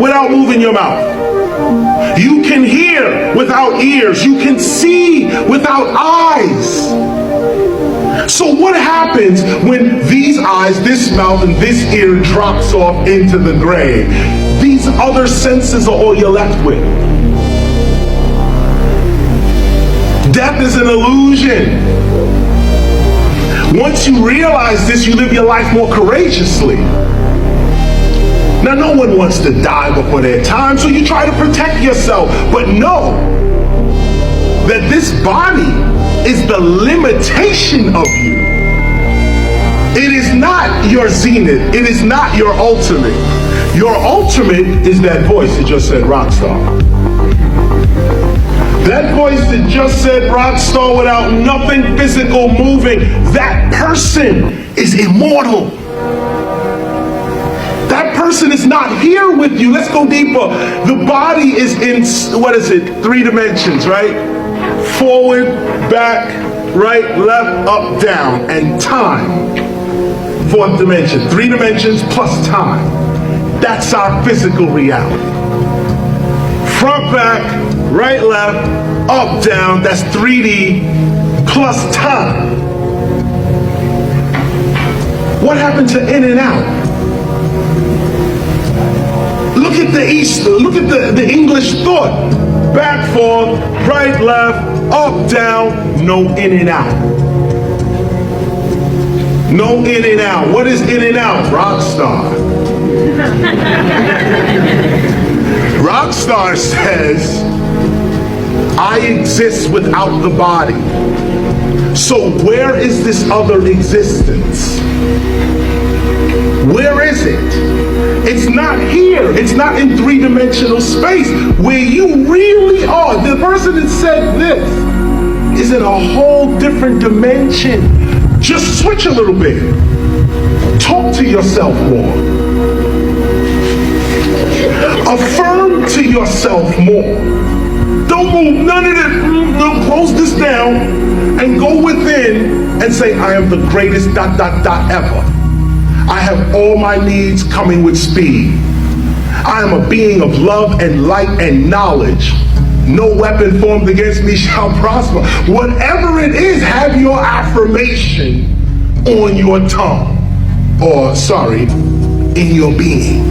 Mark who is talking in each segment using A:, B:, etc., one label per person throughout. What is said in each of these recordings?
A: without moving your mouth. You can hear without ears. You can see without eyes. So what happens when these eyes, this mouth, and this ear drops off into the grave? These other senses are all you're left with. Death is an illusion. Once you realize this, you live your life more courageously. Now, no one wants to die before their time, so you try to protect yourself. But know that this body is the limitation of you. It is not your zenith. It is not your ultimate. Your ultimate is that voice that just said rock star. That voice that just said rock star without nothing physical moving, that person is immortal. That person is not here with you. Let's go deeper. The body is in, 3 dimensions, right? Forward, back, right, left, up, down, and time. 4th dimension. 3 dimensions plus time. That's our physical reality. Front, back, right, left, up, down, that's 3D plus time. What happened to in and out? Look at the English thought. Back, forth, right, left, up, down, no in and out. No in and out. What is in and out? Rock star. Rock star says, I exist without the body. So where is this other existence? Where is it? It's not here. It's not in 3-dimensional space where you really are. The person that said this is in a whole different dimension. Just switch a little bit. Talk to yourself more. Affirm to yourself more. Don't move none of it. Close this down and go within and say, I am the greatest ... ever. I have all my needs coming with speed. I am a being of love and light and knowledge. No weapon formed against me shall prosper. Whatever it is, have your affirmation on your tongue. In your being.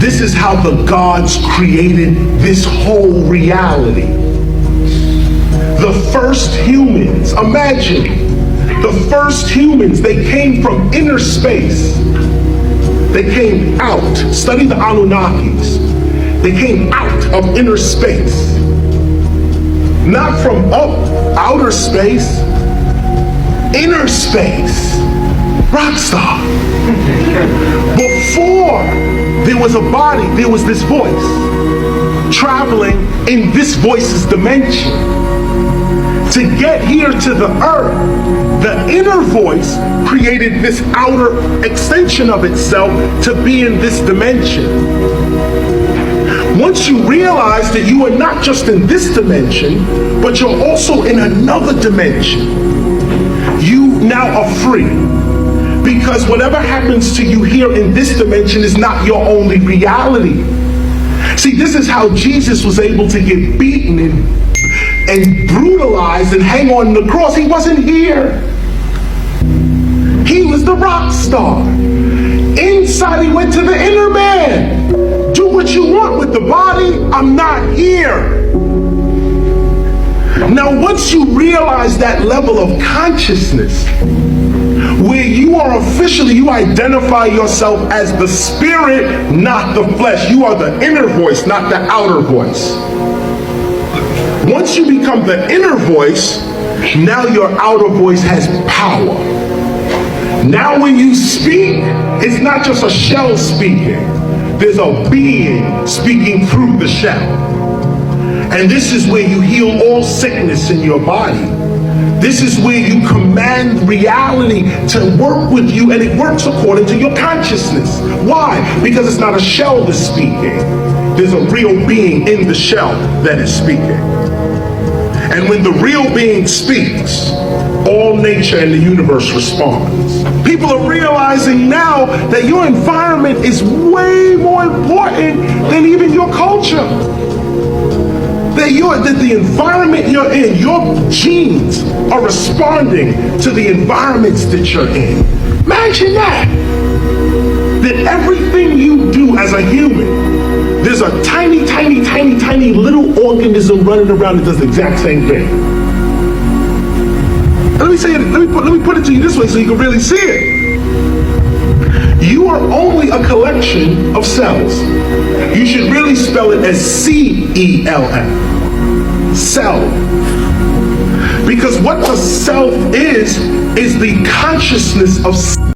A: This is how the gods created this whole reality. The first humans, imagine, the first humans, they came from inner space. They came out. Study the Anunnakis. They came out of inner space. Not from outer space. Inner space. Rock star. Before there was a body, there was this voice traveling in this voice's dimension. To get here to the earth, the inner voice created this outer extension of itself to be in this dimension. Once you realize that you are not just in this dimension, but you're also in another dimension, you now are free. Because whatever happens to you here in this dimension is not your only reality. See, this is how Jesus was able to get beaten and brutalized and hang on the cross. He wasn't here. He was the rock star. Inside, he went to the inner man. Do what you want with the body. I'm not here. Now, once you realize that level of consciousness, where you are officially, you identify yourself as the spirit, not the flesh. You are the inner voice, not the outer voice. Once you become the inner voice, now your outer voice has power. Now when you speak, it's not just a shell speaking. There's a being speaking through the shell. And this is where you heal all sickness in your body. This is where you command reality to work with you, and it works according to your consciousness. Why? Because it's not a shell that's speaking. There's a real being in the shell that is speaking. And when the real being speaks, all nature and the universe responds. People are realizing now that your environment is way more important than even your culture. That the environment you're in, your genes are responding to the environments that you're in. Imagine that. That everything you do as a human, there's a tiny, tiny, tiny, tiny little organism running around that does the exact same thing. Let me put it to you this way so you can really see it. You are only a collection of cells. You should really spell it as C-E-L-F. Cell. Because what the self is the consciousness of